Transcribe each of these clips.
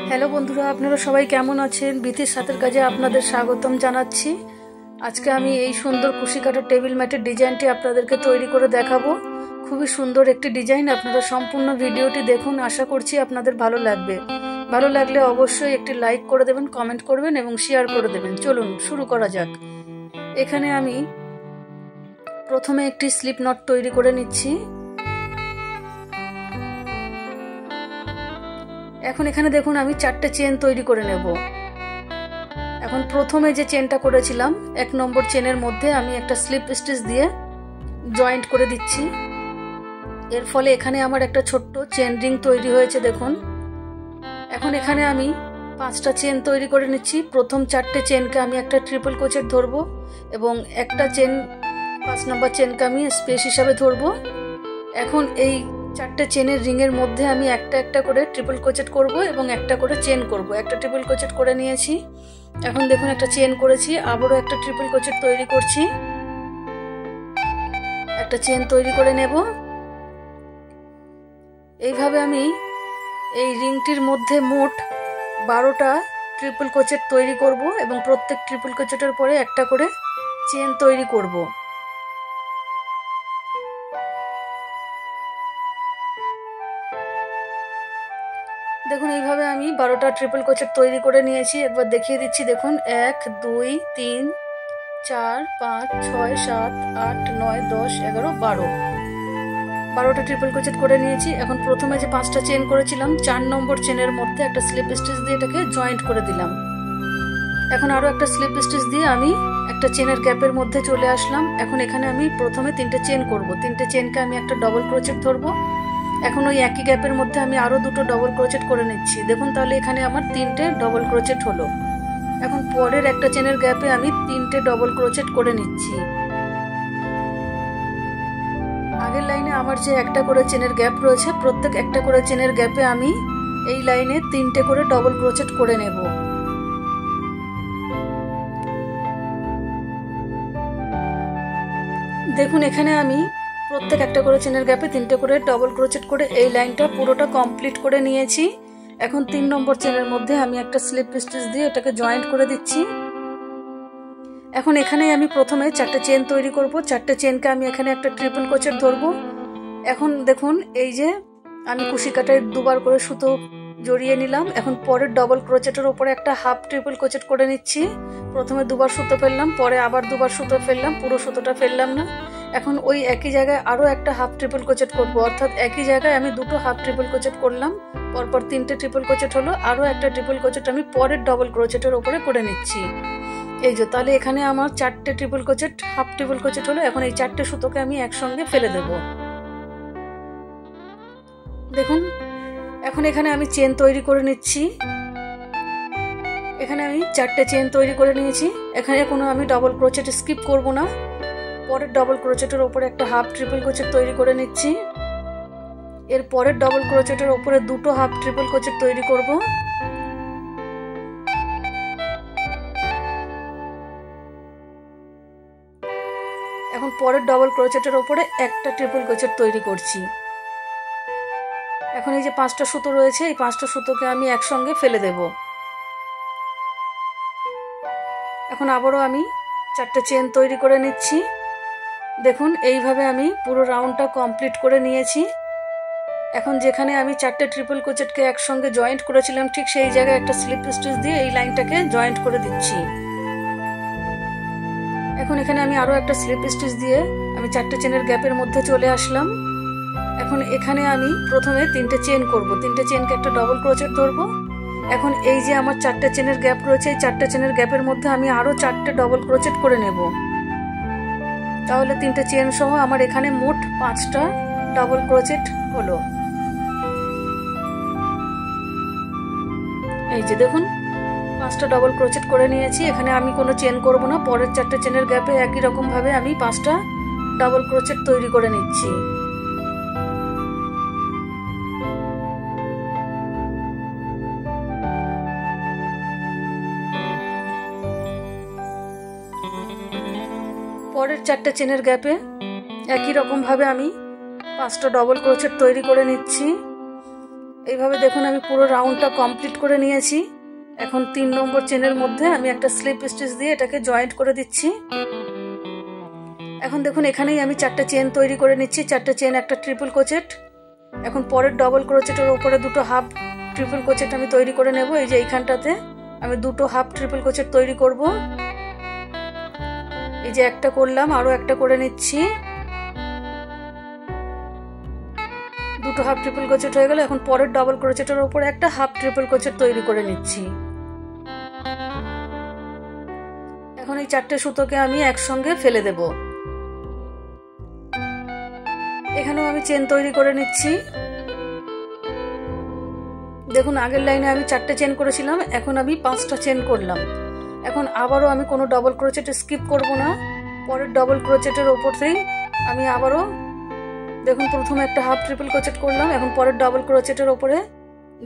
Hello বন্ধুরা, আপনারা সবাই কেমন আছেন? বিথির সাথের কাজে আপনাদের স্বাগতম জানাচ্ছি। আজকে আমি এই সুন্দর কুশি কাটা টেবিল ম্যাটের ডিজাইনটি আপনাদেরকে তৈরি করে দেখাবো। খুবই সুন্দর একটি ডিজাইন। আপনারা সম্পূর্ণ ভিডিওটি দেখুন, আশা করছি আপনাদের ভালো লাগবে। ভালো লাগলে অবশ্যই একটি লাইক করে দেবেন, কমেন্ট করবেন এবং শেয়ার করে দেবেন। চলুন শুরু করা যাক। এখানে আমি প্রথমে একটি স্লিপ নট তৈরি করে নিচ্ছি। এখন এখানে দেখুন আমি 4টে চেন তৈরি করে নেব। এখন প্রথমে যে চেনটা করেছিলাম 1 নম্বর চেনের মধ্যে আমি একটা স্লিপ স্টিচ দিয়ে জয়েন্ট করে দিচ্ছি। এর ফলে এখানে আমার একটা ছোট্ট চেন রিং তৈরি হয়েছে দেখুন। এখন এখানে আমি 5টা চেন তৈরি করে নিচ্ছি। প্রথম 4টে চেনকে আমি একটা ট্রিপল ক্রোচেট ধরবো এবং একটা চেন 5 নম্বর চেনকে আমি স্পেস হিসাবে ধরবো। এখন এই 4টে চেনের রিংয়ের মধ্যে আমি একটা একটা করে ট্রিপল ক্রোচেট করব এবং একটা করে চেন করব। একটা ট্রিপল ক্রোচেট করে নিয়েছি। এখন দেখুন একটা চেন করেছি, আবারও একটা ট্রিপল ক্রোচেট তৈরি করছি, একটা চেন তৈরি করে নেব। এইভাবে আমি এই রিংটির মধ্যে মোট 12টা ট্রিপল ক্রোচেট তৈরি করব এবং প্রত্যেক ট্রিপল ক্রোচেটের পরে একটা করে চেন তৈরি করব। দেখুন এইভাবে আমি 12টা ট্রিপল ক্রোচেট তৈরি করে নিয়েছি। একবার দেখিয়ে দিচ্ছি দেখুন, 1 2 3 4 5 6 7 8 9 10 11 12টা ট্রিপল ক্রোচেট করে নিয়েছি। এখন প্রথমে যে 5টা চেন করেছিলাম 4 নম্বর চেনের মধ্যে একটা স্লিপ স্টিচ দিয়ে এটাকে জয়েন্ট করে দিলাম। এখন আরো একটা স্লিপ স্টিচ দিয়ে আমি একটা চেনের গ্যাপের মধ্যে চলে আসলাম। এখন এখানে আমি প্রথমে 3টে চেন করব। 3টে চেনকে আমি একটা ডবল ক্রোচেট ধরবো। এখন ওই একই গ্যাপের মধ্যে আমি আরো 2টো ডবল ক্রোচেট করে নিচ্ছি। দেখুন তাহলে এখানে আমার 3টে ডবল ক্রোচেট হলো। এখন পরের একটা চেনের গ্যাপে আমি 3টে ডবল ক্রোচেট করে নিচ্ছি। আগের লাইনে আমার যে একটা করে চেনের গ্যাপ রয়েছে, প্রত্যেক একটা করে চেনের গ্যাপে আমি এই লাইনে 3টে করে ডবল ক্রোচেট করে নেব। দেখুন এখানে আমি প্রত্যেক একটা করে চেনের গ্যাপে 3টে করে ডবল ক্রোচেট করে এই লাইনটা পুরোটা কমপ্লিট করে নিয়েছি। এখন 3 নম্বর চেনের মধ্যে আমি একটা স্লিপ স্টিচ দিয়ে এটাকে জয়েন্ট করে দিচ্ছি। এখন এখানে আমি প্রথমে 4টে চেন তৈরি করব। 4টে চেনকে আমি এখানে একটা ট্রিপল ক্রোচেট ধরবো। এখন দেখুন এই যে আমি কুশি কাটায় দুবার করে সুতো জড়িয়ে নিলাম। এখন পরের ডবল ক্রোচেটের উপরে একটা হাফ ট্রিপল ক্রোচেট করে নিচ্ছি। প্রথমে দুবার সুতো ফেললাম, পরে আবার দুবার সুতো ফেললাম, পুরো সুতোটা ফেললাম না। এখন ওই একই জায়গায় আরো একটা হাফ ট্রিপল ক্রোচেট করব, অর্থাৎ একই জায়গায় আমি 2টো হাফ ট্রিপল ক্রোচেট করলাম। পরপর 3টে ট্রিপল ক্রোচেট হলো, আরো একটা ট্রিপল ক্রোচেট আমি পরের ডবল ক্রোচেটের উপরে করে নিচ্ছি। এই যে তাহলে এখানে আমার 4টে triple crochet half triple crochet হলো। এখন এই 4টে সুতোকে আমি একসঙ্গে ফেলে দেব। দেখুন এখন এখানে আমি চেন তৈরি করে নিচ্ছি। এখানে আমি 4টে চেন তৈরি করে নিয়েছি। এখানে কোনো আমি ডবল ক্রোচেট স্কিপ করব না। পরের ডবল ক্রোচেটের উপরে একটা হাফ ট্রিপল ক্রোচেট তৈরি করে নিচ্ছি। এর পরের ডবল ক্রোচেটের উপরে 2টো হাফ ট্রিপল ক্রোচেট তৈরি করব। এখন পরের ডবল ক্রোচেটের উপরে একটা ট্রিপল ক্রোচেট তৈরি করছি। এখন এই যে 5টা সুতো রয়েছে, এই 5টা সুতোকে আমি একসঙ্গে ফেলে দেব। এখন আবারও আমি 4টে চেন তৈরি করে নিচ্ছি। দেখুন এইভাবে আমি পুরো রাউন্ডটা কমপ্লিট করে নিয়েছি। এখন যেখানে আমি 4টে ট্রিপল ক্রোচেটকে একসঙ্গে জয়েন্ট করেছিলাম ঠিক সেই জায়গায় একটা স্লিপ স্টিচ দিয়ে এই লাইনটাকে জয়েন্ট করে দিচ্ছি। এখন এখানে আমি আরো একটা স্লিপ স্টিচ দিয়ে আমি 4টে চেনের গ্যাপের মধ্যে চলে আসলাম। এখন এখানে আমি প্রথমে 3টে চেন করব। 3টে চেনকে একটা ডবল ক্রোচেট ধরবো। এখন এই যে আমার 4টে চেনের গ্যাপ রয়েছে, এই 4টে চেনের গ্যাপের মধ্যে আমি আরো 4টে ডবল ক্রোচেট করে নেব। তাহলে 3টে চেন সহ আমার এখানে মোট 5টা ডবল ক্রোচেট হলো। এই যে দেখুন 5টা ডবল ক্রোচেট করে নিয়েছি। এখানে আমি কোনো চেন করব না। পরের 4টে চেনের গ্যাপে একই রকম ভাবে আমি 5টা ডবল ক্রোচেট তৈরি করে নিচ্ছি। পরের 4টে চেনের গ্যাপে একই রকম ভাবে আমি 5টা ডবল ক্রোচেট তৈরি করে নিচ্ছি। এইভাবে দেখুন আমি পুরো রাউন্ডটা কমপ্লিট করে নিয়েছি। এখন 3 নম্বর চেনের মধ্যে আমি একটা স্লিপ স্টিচ দিয়ে এটাকে জয়েন্ট করে দিচ্ছি। এখন দেখুন এখানেই আমি 4টে চেন তৈরি করে নিচ্ছি। 4টে চেন, একটা ট্রিপল ক্রোচেট। এখন পরের ডবল ক্রোচেটের উপরে দুটো হাফ ট্রিপল ক্রোচেট আমি তৈরি করে নেব। এই যে এইখানটাতে আমি দুটো হাফ ট্রিপল ক্রোচেট তৈরি করব। এই যে একটা করলাম, আরো একটা করে নিচ্ছি। দুটো হাফ ট্রিপল ক্রোচেট হয়ে গেল। এখন পরের ডবল ক্রোচেটের উপরে একটা হাফ ট্রিপল ক্রোচেট তৈরি করে নিচ্ছি। এখন এই 4টে সুতোকে আমি একসঙ্গে ফেলে দেব। এখানেও আমি চেন তৈরি করে নিচ্ছি। দেখুন আগের লাইনে আমি 4টে চেন করেছিলাম, এখন আমি 5টা চেন করলাম। এখন আবারও আমি কোনো ডবল ক্রোচেট স্কিপ করব না। পরের ডবল ক্রোচেটের ওপরতেই আমি আবারও দেখুন প্রথমে একটা হাফ ট্রিপল ক্রোচেট করলাম। এখন পরের ডবল ক্রোচেটের ওপরে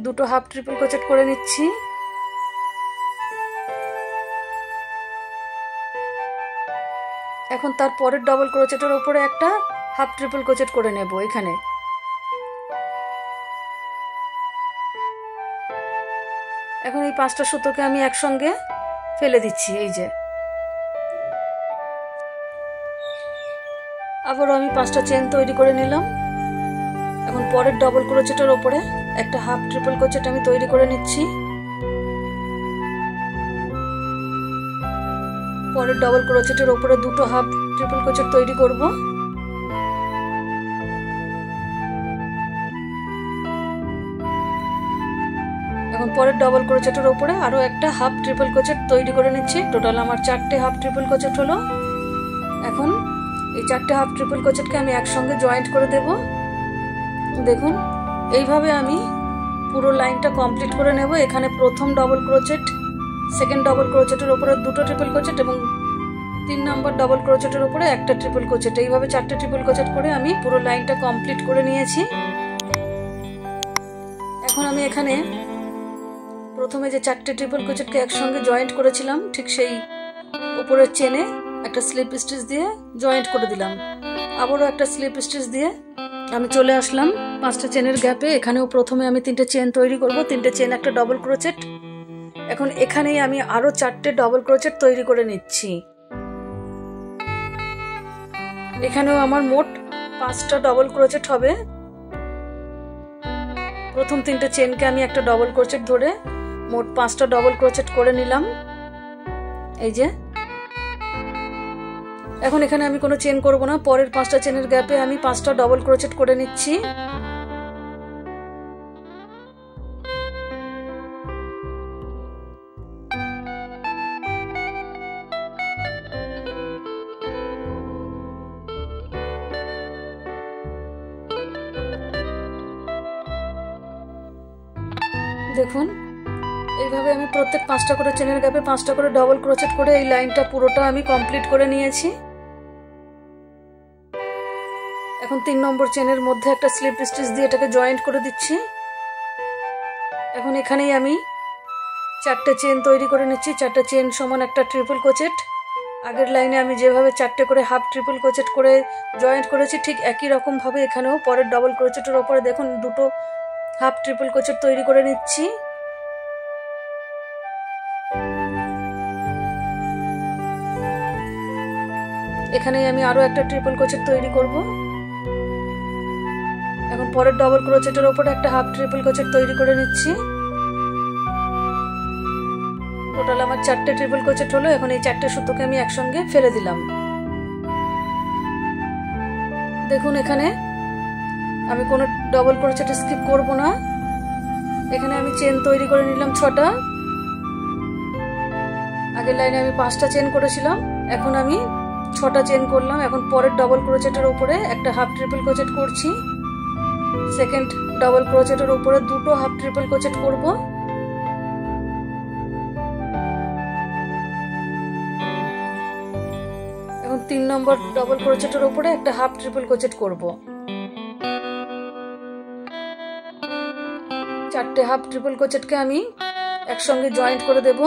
দুটো হাফ ট্রিপল ক্রোচেট করে নিচ্ছি। এখন তার পরের ডবল ক্রোচেটের ওপরে একটা হাফ ট্রিপল ক্রোচেট করে নেব এখানে। এখন এই 5টা সুতোকে আমি একসঙ্গে ফেলে দিচ্ছি। এই যে আবারও আমি 5টা চেন তৈরি করে নিলাম। এখন পরের ডবল ক্রোচেটের ওপরে একটা হাফ ট্রিপল ক্রোচেট আমি তৈরি করে নিচ্ছি। পরের ডবল ক্রোচেটের ওপরে দুটো হাফ ট্রিপল ক্রোচেট তৈরি করব। এখন পরের ডবল ক্রোচেটের ওপরে আরো একটা হাফ ট্রিপল ক্রোচেট তৈরি করে নিচ্ছি। টোটাল আমার 4টে হাফ ট্রিপল ক্রোচেট হলো। এখন এই 4টে হাফ ট্রিপল ক্রোচেটকে আমি একসঙ্গে জয়েন্ট করে দেব। দেখুন এইভাবে আমি পুরো লাইনটা কমপ্লিট করে নেব। এখানে প্রথম ডবল ক্রোচেট, সেকেন্ড ডবল ক্রোচেটের উপরে দুটো ট্রিপল ক্রোচেট এবং 3 নম্বর ডবল ক্রোচেটের উপরে একটা ট্রিপল ক্রোচেট। এইভাবে 4টে ট্রিপল ক্রোচেট করে আমি পুরো লাইনটা কমপ্লিট করে নিয়েছি। এখন আমি এখানে প্রথমে যে 4টে ট্রিপল ক্রোচেটকে একসঙ্গে জয়েন্ট করেছিলাম, ঠিক সেই উপরের চেনে একটা স্লিপ স্টিচ দিয়ে জয়েন্ট করে দিলাম। আবারও একটা স্লিপ স্টিচ দিয়ে আমি চলে আসলাম 5টা চেনের গ্যাপে। এখানেও প্রথমে আমি 3টে চেন তৈরি করব। 3টে চেন, একটা ডবল ক্রোচেট। এখন এখানেই আমি আরো 4টে ডবল ক্রোচেট তৈরি করে নিচ্ছি। এখানেও আমার মোট 5টা ডবল ক্রোচেট হবে। প্রথম 3টে চেনকে আমি একটা ডবল ক্রোচেট ধরে মোট 5টা ডবল ক্রোচেট করে নিলাম। এই যে এখন এখানে আমি কোনো চেন করব না। পরের 5টা চেনের গ্যাপে আমি 5টা ডবল ক্রোচেট করে নিচ্ছি। দেখুন এইভাবে আমি প্রত্যেক 5টা করে চেনের গ্যাপে 5টা করে ডবল ক্রোচেট করে এই লাইনটা পুরোটা আমি কমপ্লিট করে নিয়েছি। এখন 3 নম্বর চেনের মধ্যে একটা স্লিপ স্টিচ দিয়ে এটাকে জয়েন্ট করে দিচ্ছি। এখন এখানেই আমি 4টে চেন তৈরি করে নিচ্ছি। 4টে চেন সমান একটা ট্রিপল ক্রোচেট। আগের লাইনে আমি যেভাবে 4টে করে হাফ ট্রিপল ক্রোচেট করে জয়েন্ট করেছি, ঠিক একই রকম ভাবে এখানেও পরের ডবল ক্রোচেটের ওপরে দেখুন দুটো হাফ ট্রিপল ক্রোচেট তৈরি করে নিচ্ছি। এখানেই আমি আরো একটা ট্রিপল ক্রোচেট তৈরি করব। এখন পরের ডবল ক্রোচেটের উপরে একটা হাফ ট্রিপল ক্রোচেট তৈরি করে নিচ্ছি। টোটাল আমার 4টে ট্রিপল ক্রোচেট হলো। এখন এই 4টে সুতোকে আমি একসঙ্গে ফেলে দিলাম। দেখুন এখানে আমি কোনো ডবল ক্রোচেট স্কিপ করব না। এখানে আমি চেন তৈরি করে নিলাম 6টা। আগের লাইনে আমি 5টা চেন করেছিলাম, এখন আমি 6টা চেন করলাম। এখন পরের ডবল ক্রোচেটের উপরে একটা হাফ ট্রিপল ক্রোচেট করছি। সেকেন্ড ডবল ক্রোচেটের উপরে দুটো হাফ ট্রিপল ক্রোচেট করব। এখন 3 নম্বর ডবল ক্রোচেটের উপরে একটা হাফ ট্রিপল ক্রোচেট করব। 4টে হাফ ট্রিপল ক্রোচেটকে আমি একসঙ্গে জয়েন্ট করে দেব।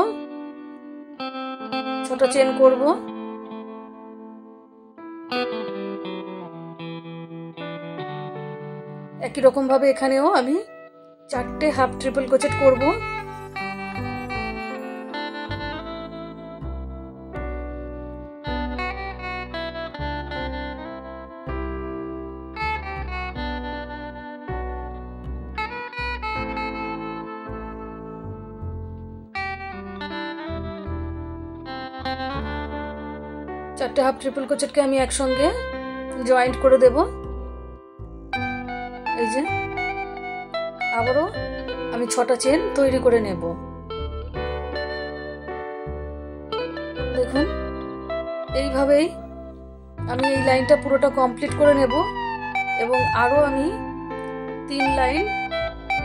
6টা চেন করব। একই রকম ভাবে এখানেও আমি 4টে হাফ ট্রিপল ক্রোচেট করব। চারটে হাফ ট্রিপল ক্রোচেটকে আমি একসঙ্গে জয়েন্ট করে দেব। এই যে আবারও আমি 6টা চেন তৈরি করে নেব। দেখুন এইভাবেই আমি এই লাইনটা পুরোটা কমপ্লিট করে নেব এবং আরও আমি 3 লাইন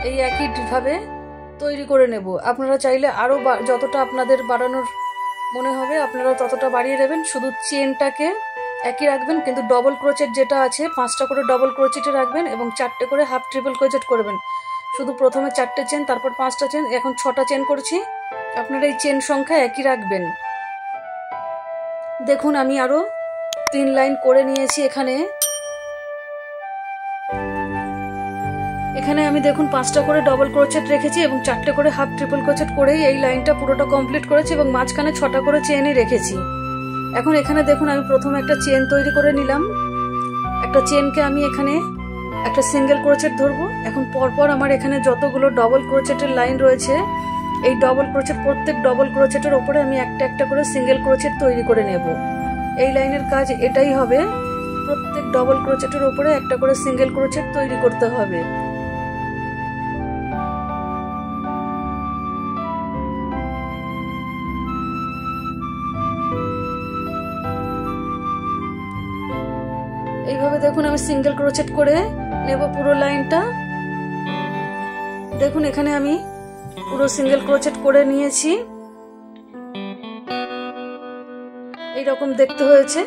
এই একইভাবে তৈরি করে নেব। আপনারা চাইলে আরও যতটা আপনাদের বাড়ানোর মনে হবে আপনারা ততটা বাড়িয়ে দেবেন। শুধু চেনটাকে একই রাখবেন, কিন্তু ডবল ক্রোচেট যেটা আছে 5টা করে ডবল ক্রোচেটে রাখবেন এবং 4টে করে হাফ ট্রিপল ক্রোচেট করবেন। শুধু প্রথমে 4টে চেন, তারপর 5টা চেন, এখন 6টা চেন করছি। আপনারা এই চেন সংখ্যা একই রাখবেন। দেখুন আমি আরো 3 লাইন করে নিয়েছি। এখানে আমি দেখুন 5টা করে ডবল ক্রোচেট রেখেছি এবং 4টে করে হাফ ট্রিপল ক্রোচেট করেই এই লাইনটা পুরোটা কমপ্লিট করেছি এবং মাঝখানে 6টা করে চেনই রেখেছি। এখন এখানে দেখুন আমি প্রথমে একটা চেন তৈরি করে নিলাম। একটা চেনকে আমি এখানে একটা সিঙ্গেল ক্রোচেট ধরবো। এখন পরপর আমার এখানে যতগুলো ডবল ক্রোচেটের লাইন রয়েছে এই ডবল ক্রোচেট, প্রত্যেক ডবল ক্রোচেটের ওপরে আমি একটা একটা করে সিঙ্গেল ক্রোচেট তৈরি করে নেব। এই লাইনের কাজ এটাই হবে, প্রত্যেক ডবল ক্রোচেটের ওপরে একটা করে সিঙ্গেল ক্রোচেট তৈরি করতে হবে। এইভাবে দেখুন আমি সিঙ্গেল ক্রোচেট করে নেব পুরো লাইনটা। দেখুন এখানে আমি পুরো সিঙ্গেল ক্রোচেট করে নিয়েছি। এইরকম দেখতে হয়েছে।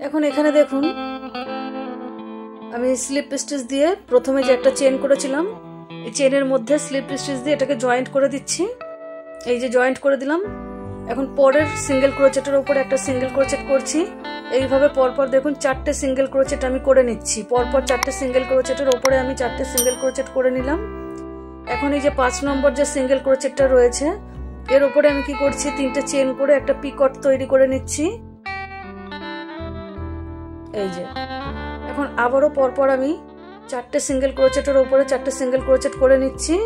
এখন এখানে দেখুন আমি স্লিপ স্টিচ দিয়ে প্রথমে যে একটা চেন করেছিলাম এই চেনের মধ্যে স্লিপ স্টিচ দিয়ে এটাকে জয়েন্ট করে দিচ্ছি। এই যে জয়েন্ট করে দিলাম। এখন পরের সিঙ্গেল ক্রোচেটের উপরে একটা সিঙ্গেল ক্রোচেট করছি। এইভাবে পরপর দেখুন 4টে সিঙ্গেল ক্রোচেট আমি করে নিচ্ছি। পরপর 4টে সিঙ্গেল ক্রোচেটের উপরে আমি 4টে সিঙ্গেল ক্রোচেট করে নিলাম। এখন এই যে 5 নম্বর যে সিঙ্গেল ক্রোচেটটা রয়েছে এর উপরে আমি কি করছি, 3টে চেন করে একটা পিকট তৈরি করে নিচ্ছি। এই যে এখন আবারও পরপর আমি 4টে সিঙ্গেল ক্রোচেটের উপরে 4টে সিঙ্গেল ক্রোচেট করে নিচ্ছি।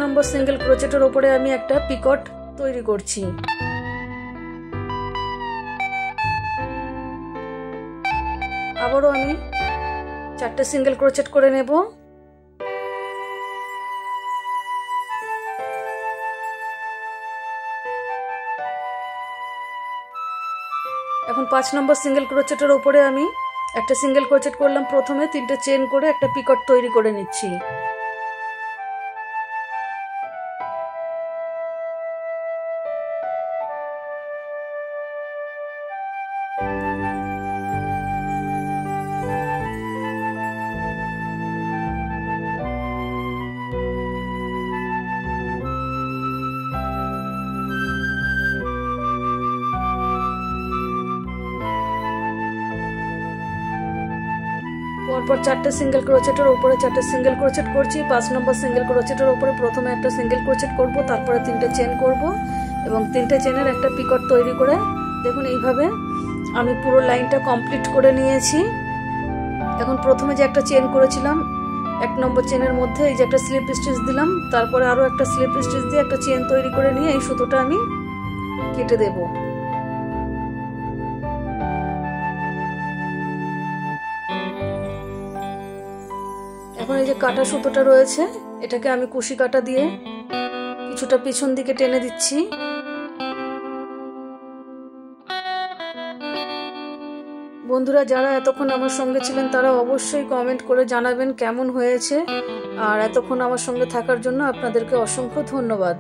নম্বর সিঙ্গেল ক্রোচেটের উপরে আমি একটা পিকট তৈরি করছি। আবারও আমি 4টে সিঙ্গেল ক্রোচেট করে নেব। এখন 5 নম্বর সিঙ্গেল ক্রোচেটের উপরে আমি একটা সিঙ্গেল ক্রোচেট করলাম। প্রথমে 3টে চেন করে একটা পিকট তৈরি করে নিচ্ছি। পরপর 4টে সিঙ্গেল ক্রোচেটের উপরে 4টে সিঙ্গেল ক্রোচেট করছি। 5 নম্বর সিঙ্গেল ক্রোচেটের উপরে প্রথমে একটা সিঙ্গেল ক্রোচেট করব, তারপরে 3টে চেন করব এবং 3টে চেনের একটা পিকট তৈরি করে দেখুন এইভাবে আমি পুরো লাইনটা কমপ্লিট করে নিয়েছি। এখন প্রথমে যে একটা চেন করেছিলাম 1 নম্বর চেনের মধ্যে এই যে একটা স্লিপ স্টিচ দিলাম, তারপরে আরো একটা স্লিপ স্টিচ দিয়ে একটা চেন তৈরি করে নিয়ে এই সুতোটা আমি কেটে দেব। এখন এই যে কাটা সুতোটা রয়েছে এটাকে আমি কুশি কাটা দিয়ে কিছুটা পিছন দিকে টেনে দিচ্ছি। বন্ধুরা যারা এতক্ষণ আমার সঙ্গে ছিলেন তারা অবশ্যই কমেন্ট করে জানাবেন কেমন হয়েছে, আর এতক্ষণ আমার সঙ্গে থাকার জন্য আপনাদেরকে অসংখ্য ধন্যবাদ।